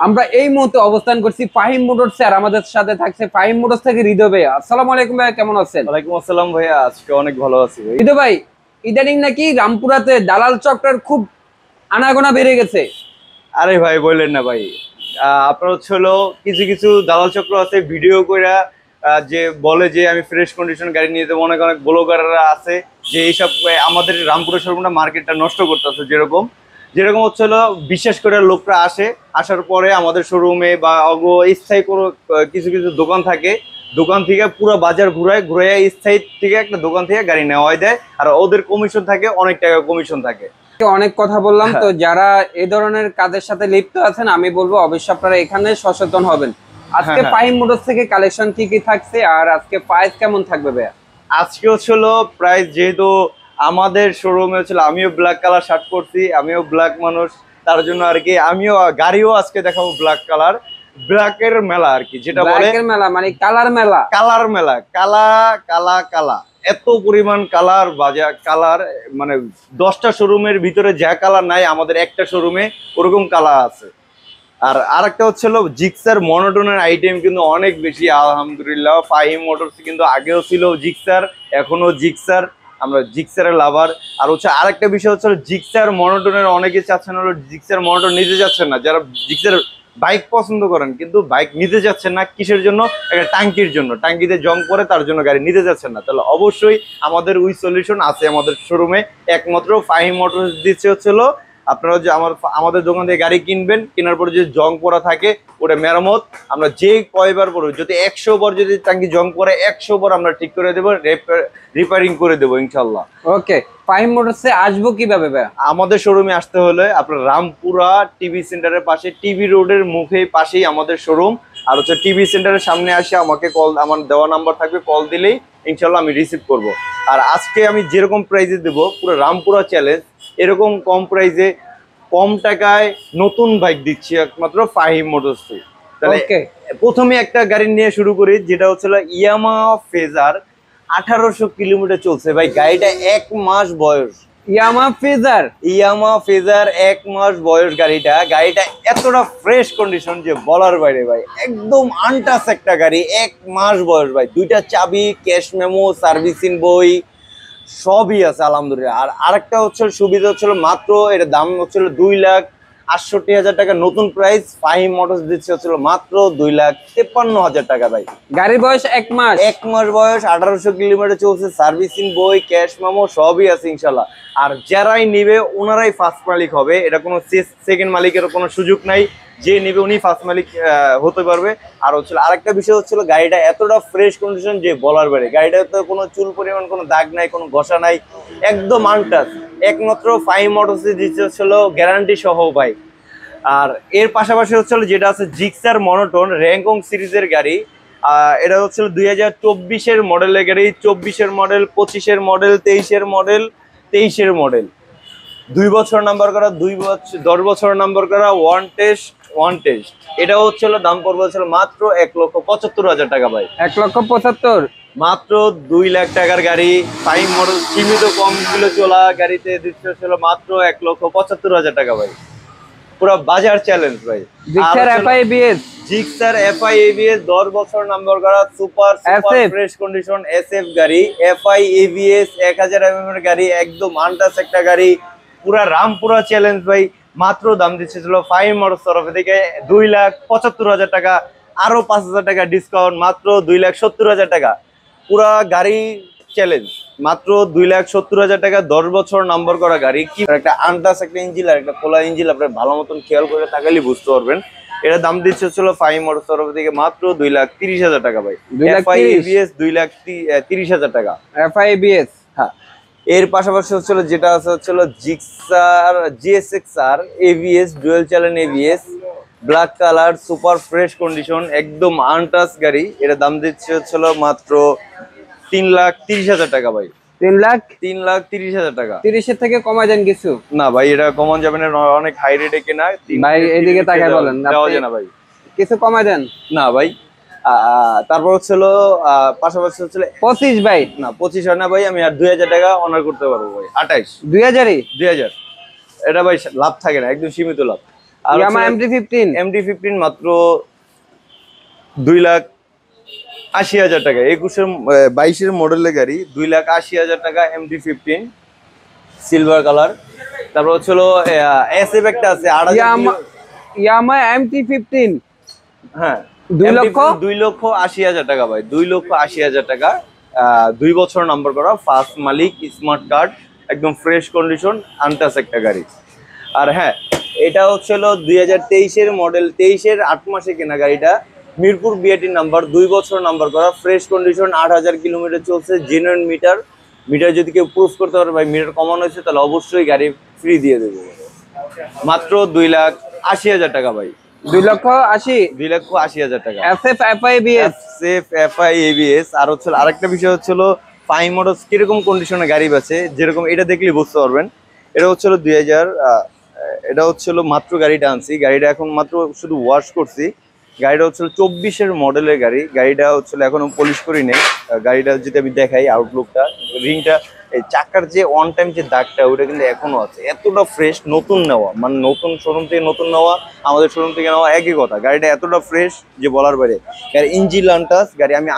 আমরা এই মুহূর্তে অবস্থান করছি ফাহিম মোটরস আর আমাদের সাথে থাকছে ফাহিম মোটরস থেকে হৃদয় ভাই। আসসালামু আলাইকুম ভাই, কেমন আছেন? ওয়ালাইকুম আসসালাম ভাইয়া, আজকে অনেক ভালো আছি ভাই। হৃদয় ভাই, ইদানিং নাকি রামপুরাতে দালাল চক্রের খুব আনাগোনা বেড়ে গেছে। আরে ভাই বললেন না ভাই, আপনার হলো কিছু কিছু দালাল চক্র আছে ভিডিও কইরা যে বলে যে আমি ফ্রেশ কন্ডিশন গাড়ি নিয়ে যাবো। অনেক অনেক ব্লগাররা আছে যে এইসব আমাদের রামপুরের সর্বনা মার্কেটটা নষ্ট করতেছে। যেরকম যেরকম হলো বিশেষ করে লোকরা আসার পরে আমাদের শোরুমে বা স্থায়ী কোনো কিছু কিছু দোকান থাকে, দোকান থেকে পুরো বাজার ঘুরায় স্থায়ী থেকে একটা দোকান থেকে গাড়ি নেওয়া দেয়। আর ওদের কমিশন থাকে, অনেক টাকা কমিশন থাকে। অনেক কথা বললাম তো, যারা এই ধরনের কাজের সাথে লিপ্ত আছেন আমি বলবো অবশ্যই আপনারা এখানে সচেতন হবেন। আজকে ফাহিম মোটরস থেকে কালেকশন কি কি থাকছে আর আজকে প্রাইস কেমন থাকবে ভাইয়া? আজকে হলো প্রাইস, যেহেতু আমাদের শোরুমে আমিও ব্ল্যাক কালার শার্ট করছি, আমিও ব্ল্যাক মানুষ, তার জন্য আর কি আমিও গাড়িও আজকে দেখাবো ব্ল্যাক কালার। ব্ল্যাকের মেলা আর কি, যেটা বলে ব্ল্যাকের মেলা মানে কালার মেলা। কালার মেলা, কালা কালা কালা, এত পরিমাণ কালার বাজার কালার, মানে 10টা শোরুমের ভিতরে যা কালার নাই আমাদের একটা শোরুমে ওরকম কালার আছে। আর আরেকটা হলো জিক্সার মনোটনের আইটেম কিন্তু অনেক বেশি আলহামদুলিল্লাহ। ফাহিম মোটরস কিন্তু আগেও ছিল জিক্সার, এখনো জিক্সার, আমরা জিক্সারের লাভার। আর আরেকটা বিষয় জিক্সার মনোটনের অনেকে চাচ্ছেন জিক্সার মনোটন নিতে যাচ্ছেন না, যারা জিক্সার বাইক পছন্দ করেন কিন্তু বাইক নিতে যাচ্ছেন না, কিসের জন্য? একটা টাঙ্কির জন্য, টাঙ্কিতে জং পরে তার জন্য গাড়ি নিতে যাচ্ছেন না, তাহলে অবশ্যই আমাদের ওই সলিউশন আছে আমাদের শোরুমে। একমাত্র ফাহিম মোটরস দিচ্ছে আপনারা যে আমাদের দোকান থেকে গাড়ি কিনবেন, কেনার পরে যে জং পড়া থাকে ওটা মেরামত আমরা যে কয়বার পড়ব, যদি 100 বার যদি টাঙ্কি জং পড়ে 100 বার আমরা ঠিক করে দেবো, রিপেয়ারিং করে দেবো ইনশাল্লাহ। ওকে, ফাহিম মোটরসে আসবো কিভাবে ভাই? আমাদের শোরুমে আসতে হলে আপনার রামপুরা টিভি সেন্টারের পাশে, টিভি রোডের মুখে পাশেই আমাদের শোরুম। আর টিভি সেন্টারের সামনে আসে আমাকে কল, আমার দেওয়া নাম্বার থাকবে, কল দিলেই ইনশাল্লাহ আমি রিসিভ করব। আর আজকে আমি যেরকম প্রাইসে দেবো পুরো রামপুরা চ্যালেঞ্জ, এরকম কম প্রাইসে কম টাকায় নতুন বাইক দিচ্ছি একমাত্র ফাহিম মোটরস। তাহলে প্রথমে একটা গাড়ি নিয়ে শুরু করি, যেটা ইয়ামাহা ফেজার। 1800 কিলোমিটার চলছে ভাই, গাড়িটা 1 মাস বয়স। ইয়ামাহা ফেজার 1 মাস বয়স গাড়িটা এতটা ফ্রেশ কন্ডিশন যে বলার বাইরে ভাই, একদম আনটাচ একটা গাড়ি, 1 মাস বয়স ভাই। 2টা চাবি, ক্যাশ মেমো, সার্ভিসিং বই সবই আছে আলহামদুলিল্লাহ। আর আরেকটা সুবিধা মাত্র এর দাম 2,68,000 টাকা নতুন প্রাইস। ফাহিম মোটরস দিচ্ছে মাত্র 2,53,000 টাকা ভাই। গাড়ির বয়স 1 মাস, 1 মাস বয়স, 1800 কিলোমিটার চলছে, সার্ভিসিং বই, ক্যাশ মেমো সবই আছে ইনশাল্লাহ। আর যারাই নিবে ওনারাই ফার্স্ট মালিক হবে, এটা কোনো সেকেন্ড মালিকের কোনো সুযোগ নাই। যে নিবে উনি ফার্স্ট মালিক হতে পারবে। আর আরেকটা বিষয় গাড়িটা এতটা ফ্রেশ কন্ডিশন যে বলার বাইরে, গাড়িটাতে কোনো চুল পরিমাণ কোনো দাগ নাই, কোনো ঘষা নাই, একদম আনটাচ। একমাত্র ফাহিম মোটরস দিচ্ছে গ্যারান্টি সহ বাইক। আর এর পাশাপাশি যেটা আছে জিক্সার মনোটন র্যাঙ্কং সিরিজের গাড়ি। এটা 2024-এর মডেলের গাড়ি, 24-এর মডেল, 25-এর মডেল, 23-এর মডেল, 23-এর মডেল। 2 বছর নাম্বার করা, 10 বছর নাম্বার করা, ওয়ান টেস্ট। এটা দাম পড়বে মাত্র 1,75,000 টাকা ভাই। 1,75,000 মাত্র 2 লাখ টাকার গাড়ি। ফাহিম মোটরস সীমিত কম কিলো চলা গাড়িতে দিচ্ছে মাত্র 1,75,000 টাকা ভাই। পুরো বাজার চ্যালেঞ্জ ভাই। জিক্সার এফআই এবিএস 10 বছর নাম্বার করা, সুপার ফ্রেশ কন্ডিশন এসএফ গাড়ি। এফআই এবিএস 1000 mm এর গাড়ি, একদম আনটাচ একটা গাড়ি, পুরা রামপুরা চ্যালেঞ্জ ভাই। মাত্র দাম দিচ্ছে ফাহিম মোটরস তরফ থেকে 2,75,000 টাকা, আরো 5,000 টাকা ডিসকাউন্ট, মাত্র 2,70,000 টাকা। পুরা গাড়ি চ্যালেঞ্জ, মাত্র 2,70,000 টাকা, 10 বছর নাম্বার করা গাড়ি। কি একটা আনটাচ একটা ইঞ্জিন আর একটা খোলা ইঞ্জিন, আপনার ভালো মতন খেয়াল করে থাকলে বুঝতে পারবেন। এটা দাম দিচ্ছে ফাহিম মোটরস তরফ থেকে মাত্র 2,30,000 টাকা ভাই। এফআই এবিএস 2,30,000 টাকা এফআই এবিএস। হ্যাঁ, এর পাশাপাশি যেটা আছে Gixxer GSX-R ABS, dual channel ABS, black colour, super fresh condition, একদম আনটাচ গাড়ি। এটা দাম দিচ্ছে মাত্র 3,30,000 টাকা ভাই। 3,30,000 টাকা। 30-এর থেকে কমায় দেন কিছু? না ভাই, এটা কমান যাবে না, অনেক হাই রেটে কেনা ভাই। এদিকে তাকায় বলেন, দেওয়া যায় না ভাই, কিছু কমায় দেন না ভাই। তারপর পাশাপাশি 25 ভাই। না 25 হয় না ভাই, আমি আর 2,000 টাকা অনার করতে পারবো ভাই। 28 2000-ই 2000। এটা ভাই লাভ থাকে না, একদম সীমিত লাভ। আর ইয়ামাহা MT-15 MT-15 মাত্র 2,80,000 টাকা, 22-এর মডেলের গাড়ি, 2,80,000 টাকা MT-15 সিলভার কালার। তারপর হচ্ছে SF একটা আছে 8,000 ইয়ামাহা MT-15 হ্যাঁ 2,80,000 টাকা ভাই, 2,80,000 টাকা। 2 বছর নাম্বার করা, ফার্স্ট মালিক, স্মার্ট কার্ড, একদম ফ্রেশ কন্ডিশন, আনটাচ একটা গাড়ি। আর হ্যাঁ, এটা হচ্ছে 2023-এর মডেল, 23-এর 8 মাসে কেনা গাড়িটা, মিরপুর বিআইটি নাম্বার, 2 বছর নাম্বার করা, ফ্রেশ কন্ডিশন, 8,000 কিলোমিটার চলছে, জেনুইন মিটার। মিটার যদি কেউ প্রুফ করতে পারে ভাই মিটার কমানো হয়েছে, তাহলে অবশ্যই গাড়ি ফ্রি দিয়ে দেবো। মাত্র 2,80,000 টাকা ভাই, 2,80,000 2,80,000 টাকা। SF FI ABS safe FI ABS। আর হচ্ছে আরেকটা বিষয় হচ্ছে ফাইভ মোটরস কিরকম কন্ডিশনে গাড়ি আছে, যেরকম এটা দেখলে বুঝতে পারবেন। এটা হচ্ছে 2000, এটা হচ্ছে মাত্র গাড়িটা আনছি, গাড়িটা এখন মাত্র শুধু ওয়াশ করছি। গাড়িটা হচ্ছে 24-এর মডেলের গাড়ি, গাড়িটা হচ্ছে এখনো পলিশ করি নেই। গাড়িটা যদি আমি দেখাই আউটলুকটা, রিংটা, এই চাকার যে অন টাইম যে দাগটা ওটা কিন্তু এখনো আছে, এতটা ফ্রেশ, নতুন নেওয়া, মানে নতুন শোরুম থেকে নতুন নেওয়া, আমাদের শোরুম থেকে নেওয়া একই কথা। গাড়িটা এতটা ফ্রেশ যে বলার বাইরে। গাড়ি ইঞ্জিন আনটাচ গাড়ি, আমি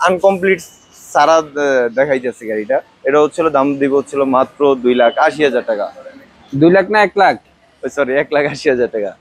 আনকমপ্লিট সারা দেখাইতেছি গাড়িটা। এটা হচ্ছে দাম দিব হচ্ছে মাত্র 2,80,000 টাকা। 2 লাখ না 1 লাখ? সরি, 1,80,000 টাকা।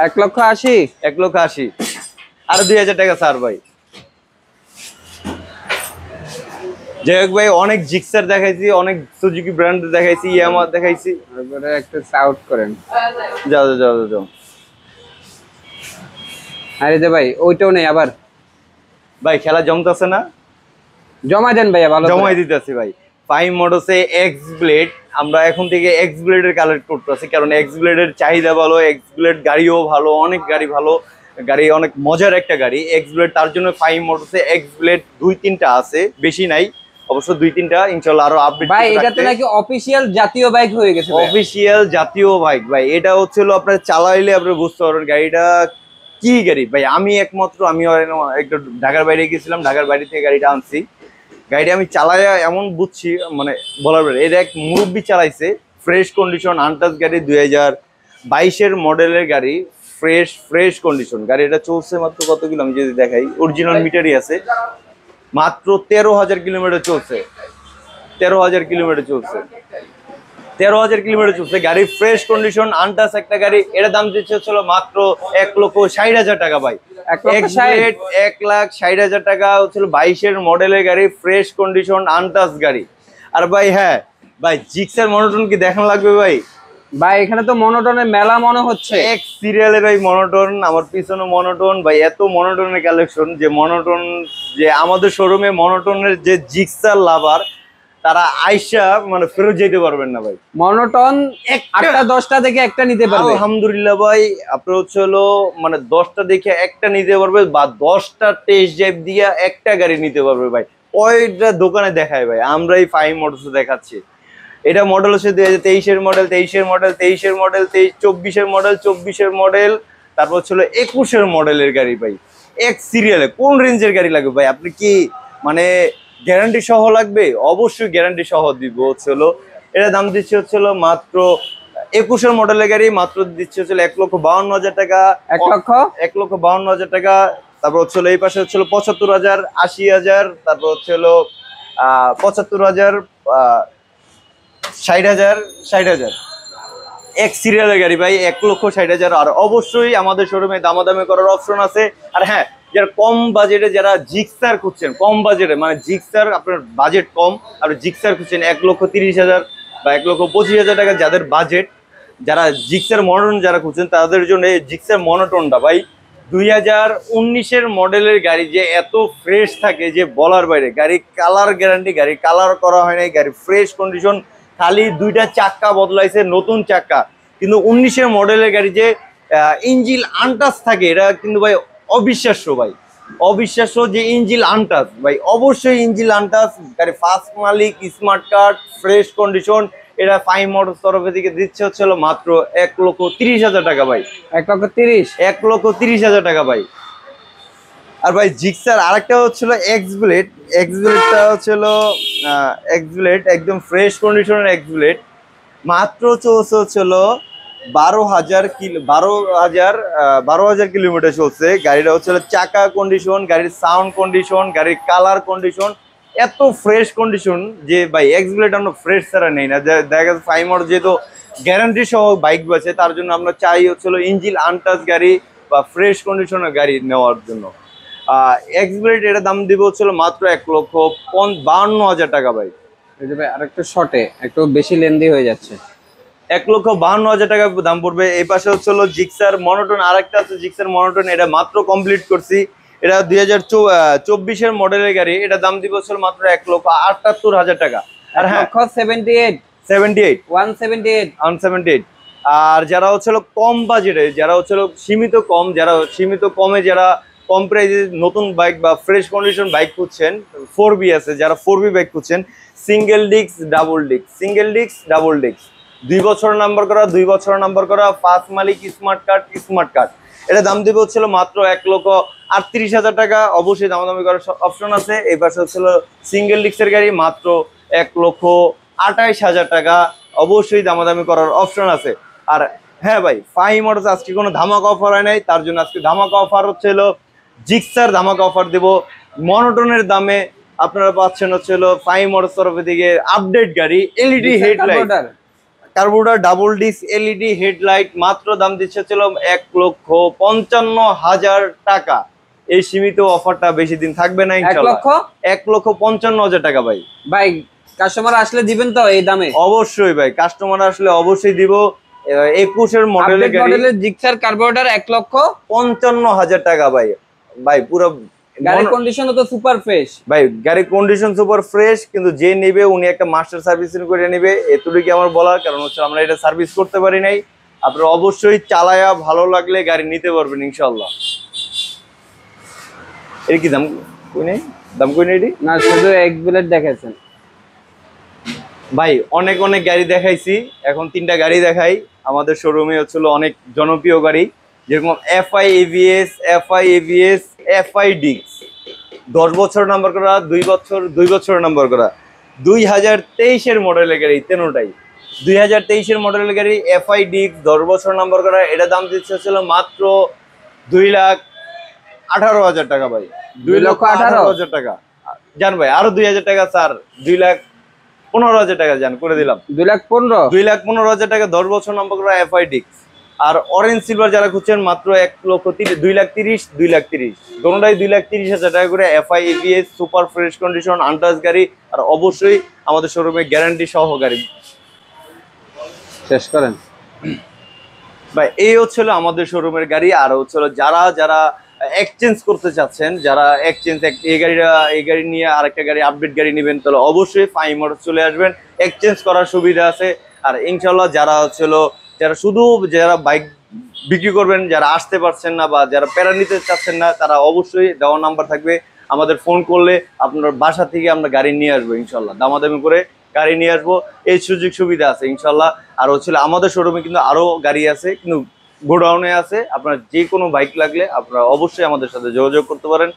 1,80,000? 1,80,000 আর 2,000 টাকা স্যার ভাই। যাই হোক ভাই, অনেক জিক্সার দেখাইছি, অনেক সুজুকি ব্র্যান্ড দেখাইছি, ইয়ামাহা দেখাইছি। এবারে একটা সাউট করেন। যাও। আরে যে ভাই ওইটাও নেই আবার ভাই, খেলা জমতেছে না? জমা দেন ভাইয়া, ভালো জমাই দিতেছি ভাই। ফাইভ মোটরসে এক্স ব্লেড, আমরা এখন থেকে এক্স ব্লেডের কালেক্ট করতেছি, কারণ এক্স ব্লেডের চাহিদা ভালো, এক্স ব্লেড গাড়িও ভালো, অনেক গাড়ি ভালো, গাড়ি অনেক মজার একটা গাড়ি এক্স ব্লেড। তার জন্য ফাইভ মোটরসে এক্স ব্লেড 2-3টা আছে, বেশি নাই অবশ্য, 2-3টা, ইনশাআল্লাহ আরো আপডেট। ভাই এটা তো নাকি অফিশিয়াল জাতীয় বাইক হয়ে গেছে। অফিশিয়াল জাতীয় বাইক ভাই, এটা হচ্ছে আপনার চালাইলে আপনি বুঝতে পারবেন গাড়িটা কি গাড়ি ভাই। আমি একমাত্র, আমি একটু ঢাকার বাইরে গেছিলাম, ঢাকার বাইরে থেকে গাড়িটা আনছি। গাড়িটা আমি চালাইয়া এমন বুঝছি, মানে বলার বাইরে। এটা এক মুরব্বি চালাইছে, ফ্রেশ কন্ডিশন, আনটাচ গাড়ি, 2022-এর মডেলের গাড়ি, ফ্রেশ কন্ডিশন গাড়ি। এটা চলছে মাত্র কত কিলো আমি যদি দেখাই, অরিজিনাল মিটারই আছে, মাত্র 13,000 কিলোমিটার চলছে। 13,000 কিলোমিটার চলছে, 13,000 কিলোমিটার চলছে গাড়ি, ফ্রেশ কন্ডিশন, আনটাচ একটা গাড়ি। এটা দাম দিচ্ছে হচ্ছিল মাত্র 1,60,000 টাকা ভাই। 1,60,000 টাকা হচ্ছিল 22-এর মডেলের গাড়ি, ফ্রেশ কন্ডিশন, আনটাচ গাড়ি। আর ভাই হ্যাঁ ভাই, জিক্সার মনোটন কি দেখানো লাগবে ভাই? ভাই এখানে তো মনোটনের মেলা মনে হচ্ছে, এক সিরিয়ালে ভাই মনোটন, আমার পিছনে মনোটন ভাই, এত মনোটনের কালেকশন যে মনোটন, যে আমাদের শোরুমে মনোটনের যে জিক্সার লাভার তারা আইসা মানে ফেরত যেতে পারবেন না ভাই। মনোটন 8টা 10টা থেকে একটা নিতে পারবে। আলহামদুলিল্লাহ ভাই, আপনার হচ্ছে মানে 10টা দেখে একটা নিতে পারবে, বা 10টা টেস্ট ড্রাইভ দিয়ে একটা গাড়ি নিতে পারবে ভাই। ওইটা দোকানে দেখায় ভাই, আমরাই ফাইভ মোটরস দেখাচ্ছি। এটা মডেল হচ্ছে 2023-এর মডেল, 24-এর মডেল, তারপর হচ্ছে 21-এর মডেলের গাড়ি ভাই। এক সিরিয়ালে কোন রেঞ্জের গাড়ি লাগবে ভাই? আপনি কি মানে গ্যারান্টি সহ লাগবে? অবশ্যই গ্যারান্টি সহ দিব হচ্ছে এটা দাম দিচ্ছে হচ্ছে মাত্র 21-এর মডেলের গাড়ি, মাত্র দিচ্ছে হচ্ছে 1,52,000 টাকা। 1,52,000 টাকা। তারপর হচ্ছে এই পাশে হচ্ছে 75,000, 80,000, তারপর হচ্ছে 75,000, 60,000 এক সিরিয়ালের গাড়ি ভাই, 1,60,000। আর অবশ্যই আমাদের শোরুমে দামাদামি করার অপশন আছে। আর হ্যাঁ, যারা কম বাজেটে, যারা জিক্সার খুঁজছেন, কম বাজেটে, মানে জিক্সার আপনার বাজেট কম, আপনি জিক্সার খুঁজছেন 1,30,000 বা 1,25,000 টাকা যাদের বাজেট, যারা জিক্সার মনোটন যারা খুঁজছেন, তাদের জন্য এই জিক্সার মনোটনটা ভাই 2019-এর মডেলের গাড়ি, যে এত ফ্রেশ থাকে যে বলার বাইরে। গাড়ি কালার গ্যারান্টি, গাড়ি কালার করা হয় নাই, গাড়ি ফ্রেশ কন্ডিশন, খালি 2টা চাক্কা বদলাইছে, নতুন চাক্কা। কিন্তু 19-এর মডেলের গাড়ি যে ইঞ্জিন আনটাচ থাকে, এটা কিন্তু ভাই অবিশ্বাস্য ভাই, অবিশ্বাস্য যে ইঞ্জিন আনটাচ ভাই। অবশ্যই ইঞ্জিন আনটাচ গাড়ি, ফার্স্ট মালিক, স্মার্ট কার্ড, ফ্রেশ কন্ডিশন। এটা ফাইভ মোটরস তরফে থেকে দিচ্ছে হচ্ছে মাত্র 1,30,000 টাকা ভাই। 1,30,000 টাকা ভাই। আর ভাই জিক্সার আরেকটা হচ্ছিল এক্স ব্লেডটা হচ্ছিল এক্স ব্লেড, একদম ফ্রেশ কন্ডিশনের এক্স ব্লেড, মাত্র চলছে হচ্ছিল 12,000 কিলোমিটার চলছে। গাড়িটা হচ্ছিল চাকা কন্ডিশন, গাড়ির সাউন্ড কন্ডিশন, গাড়ির কালার কন্ডিশন এত ফ্রেশ কন্ডিশন যে ভাই এক্স ব্লেড আমরা ফ্রেশ ছাড়া নেই না। দেখা গেছে ফাইমার যেহেতু গ্যারান্টি সহ বাইক বাঁচে, তার জন্য আমরা চাই হচ্ছিল ইঞ্জিন আনটাচ গাড়ি বা ফ্রেশ কন্ডিশনের গাড়ি নেওয়ার জন্য। এক্স ব্লেড এটা দাম দিব হচ্ছিল মাত্র 1,52,000 টাকা ভাই। এই যে ভাই আরেকটু শর্টে একটু বেশি লেন্দি হয়ে যাচ্ছে। 1,52,000 টাকা দাম পড়বে। এই পাশে হচ্ছিল জিক্সার মনোটন, আরেকটা আছে জিক্সার মনোটন, এটা মাত্র কমপ্লিট করছি। এটা 2024-এর মডেলের গাড়ি, এটা দাম দিব হচ্ছিল মাত্র 1,78,000 টাকা। আর হ্যাঁ 178 178 আর যারা হচ্ছিল কম বাজেটে, যারা হচ্ছিল সীমিত কমে যারা কম প্রাইসে নতুন বাইক বা ফ্রেশ কন্ডিশন বাইক খুঁজছেন, 4B আছে, যারা 4B বাইক খুঁজছেন, সিঙ্গেল ডিস্ক ডাবল ডিস্ক 2 বছর নাম্বার করা 5 মালিক স্মার্ট কার্ড, এটা দাম দিবে হচ্ছিল মাত্র 1,38,000 টাকা। অবশ্যই দামাদামি করার অপশন আছে। এই পাশে হচ্ছিল সিঙ্গেল ডিস্কের গাড়ি মাত্র 1,28,000 টাকা, অবশ্যই দামাদামি করার অপশন আছে। আর হ্যাঁ ভাই, ফাইভ মোটরস আজকে কোনো ধামাকা অফার হয় নাই, তার জন্য আজকে ধামাকা অফার হচ্ছিল জিক্সার ধামাকা অফার দেব মনোটনের দামে। আপনারা পাচ্ছেন হচ্ছিল ফাইভ মোটরস তরফ থেকে আপডেট গাড়ি, LED headlight, carburettor double disc LED headlight, মাত্র দাম দিচ্ছে ছিল 1,55,000 টাকা। এই সীমিত অফারটা বেশি দিন থাকবে না ইনশাআল্লাহ। 1,55,000 টাকা ভাই। ভাই কাস্টমার আসলে দিবেন তো এই দামে? অবশ্যই ভাই, কাস্টমার আসলে অবশ্যই দিব। 21-এর মডেলের গাড়ি, জিক্সার কার্বোরেটর 1,55,000 টাকা ভাই। ভাই পুরো গাড়ির কন্ডিশনও তো সুপার ফ্রেশ ভাই, গাড়ির কন্ডিশন সুপার ফ্রেশ, কিন্তু যে নেবে উনি একটা মাস্টার সার্ভিসিং করে নেবে, এতটুকু আমার বলার। কারণ হচ্ছে আমরা এটা সার্ভিস করতে পারি নাই। আপনারা অবশ্যই চালায়া ভালো লাগলে গাড়ি নিতে পারবেন ইনশাআল্লাহ। এর কি দাম কই নেই? দাম কই নেই না, শুধু এক বুলেট দেখাইছেন ভাই। অনেক গাড়ি দেখাইছি, এখন 3টা গাড়ি দেখাই। আমাদের শোরুমে হচ্ছিল অনেক জনপ্রিয় গাড়ি, যেরকম FI ABS, FI ডিক্স, 10 বছর নাম্বার করা, 2 বছর নাম্বার করা, 2023-এর মডেলের গাড়ি, তেনোটাই 2023-এর মডেলের গাড়ি, FI ডিক্স, 10 বছর নাম্বার করা। এটা দাম দিচ্ছে হচ্ছিল মাত্র 2,18,000 টাকা ভাই। 2,18,000 টাকা জান ভাই, আরো 2,000 টাকা স্যার, 2,15,000 টাকা জান করে দিলাম। 2,15,000 টাকা 10 বছর নাম্বার করা FI ডিক্স। আর অরেঞ্জ সিলভার যারা খুঁজছেন মাত্র 2,30,000 দোনোটাই 2,30,000 টাকা করে। FI ABS super fresh condition untouch গাড়ি, আর অবশ্যই আমাদের শোরুমে গ্যারান্টি সহ গাড়ি। শেষ করেন ভাই, এই হচ্ছিল আমাদের শোরুমের গাড়ি। আর হচ্ছিল যারা এক্সচেঞ্জ করতে চাচ্ছেন, যারা এক্সচেঞ্জ এই গাড়ি নিয়ে আরেকটা গাড়ি আপডেট গাড়ি নেবেন, তাহলে অবশ্যই ফাইভ মোটরস চলে আসবেন, এক্সচেঞ্জ করার সুবিধা আছে। আর ইনশাল্লাহ যারা বাইক বিক্রি করবেন, যারা আসতে পারছেন না বা যারা প্যারা নিতে চাচ্ছেন না, তারা অবশ্যই দেওয়া নাম্বার থাকবে, আমাদের ফোন করলে আপনার বাসা থেকে আমরা গাড়ি নিয়ে আসবো ইনশাল্লাহ, দামাদামি করে গাড়ি নিয়ে আসবো। এই সুযোগ সুবিধা আছে ইনশাল্লাহ। আর হচ্ছিল আমাদের শোরুমে কিন্তু আরো গাড়ি আছে, কিন্তু গোডাউনে আছে। আপনার যে কোনো বাইক লাগলে আপনারা অবশ্যই আমাদের সাথে যোগাযোগ করতে পারেন।